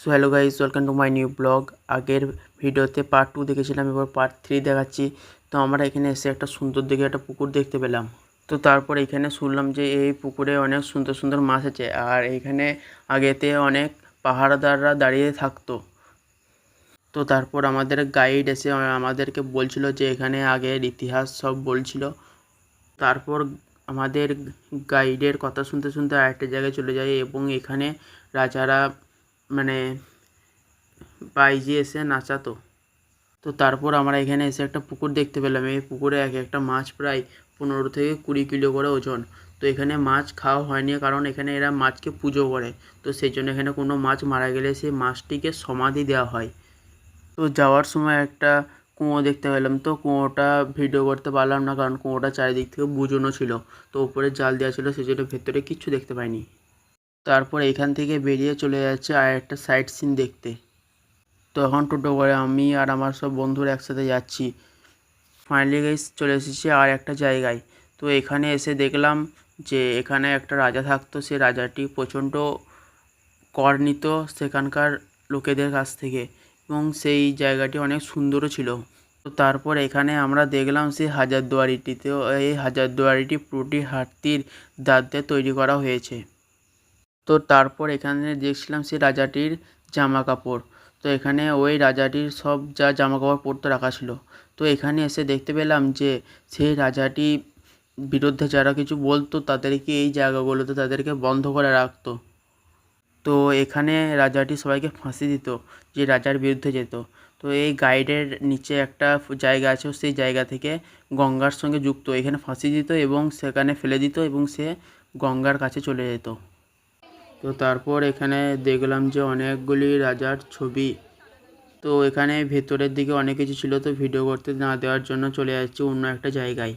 So hello guys, welcome to my new blog. আগের ভিডিওতে part 2 দেখেছিলাম, এবার পার্ট 3 দেখাচ্ছি। তো আমরা এখানে এসে একটা সুন্দর দেখে একটা পুকুর দেখতে পেলাম। তো তারপর এখানে শুনলাম যে এই পুকুরে অনেক সুন্দর সুন্দর মাছ আছে, আর এইখানে আগেতে অনেক পাহারাদাররা দাঁড়িয়ে থাকতো। তো তারপর আমাদের গাইড এসে আমাদেরকে বলছিল যে এখানে আগের ইতিহাস সব বলছিল। তারপর আমাদের গাইডের কথা শুনতে শুনতে আরেকটা জায়গায় চলে যায় এবং এখানে রাজারা মানে বাইরে এসে নাচাতো। তো তারপর আমরা এখানে এসে একটা পুকুর দেখতে পেলাম। এই পুকুরে এক একটা মাছ প্রায় 15 থেকে 20 কিলো করে ওজন। তো এখানে মাছ খাওয়া হয়নি, কারণ এখানে এরা মাছকে পুজো করে। তো সেই জন্য এখানে কোনো মাছ মারা গেলে সেই মাছটিকে সমাধি দেওয়া হয়। তো যাওয়ার সময় একটা কুয়ো দেখতে পেলাম। তো কুয়োটা ভিডিও করতে পারলাম না, কারণ কুয়োটা চারিদিক থেকে বুজনো ছিল। তো উপরে জাল দেওয়া ছিল, সেই জন্য ভেতরে কিচ্ছু দেখতে পাইনি। তারপর এখান থেকে বেরিয়ে চলে যাচ্ছে আর একটা সাইট সিন দেখতে। তো এখন টোটো করে আমি আর আমার সব বন্ধুরা একসাথে যাচ্ছি। ফাইনালি গাইস চলে এসেছি আর একটা জায়গায়। তো এখানে এসে দেখলাম যে এখানে একটা রাজা থাকতো। সে রাজাটি প্রচণ্ড কর নিত সেখানকার লোকেদের কাছ থেকে, এবং সেই জায়গাটি অনেক সুন্দরও ছিল। তো তারপর এখানে আমরা দেখলাম সেই হাজারদুয়ারিটি। তো এই হাজারদুয়ারিটি পুরোটি হাতির দাঁত দিয়ে তৈরি করা হয়েছে। তো তারপর এখানে দেখছিলাম সেই রাজাটির জামা কাপড়। তো এখানে ওই রাজাটির সব যা জামা কাপড় পরতে রাখা ছিল। তো এখানে এসে দেখতে পেলাম যে সেই রাজাটি বিরুদ্ধে যারা কিছু বলতো তাদেরকে এই জায়গাগুলোতে তাদেরকে বন্ধ করে রাখতো। তো এখানে রাজাটি সবাইকে ফাঁসি দিত যে রাজার বিরুদ্ধে যেত। তো এই গাইডের নিচে একটা জায়গা আছে, সেই জায়গা থেকে গঙ্গার সঙ্গে যুক্ত। এখানে ফাঁসি দিত এবং সেখানে ফেলে দিত এবং সে গঙ্গার কাছে চলে যেত। তো তারপর এখানে দেখলাম যে অনেকগুলি রাজার ছবি। তো এখানে ভেতরের দিকে অনেক কিছু ছিল, তো ভিডিও করতে না দেওয়ার জন্য চলে যাচ্ছি অন্য একটা জায়গায়।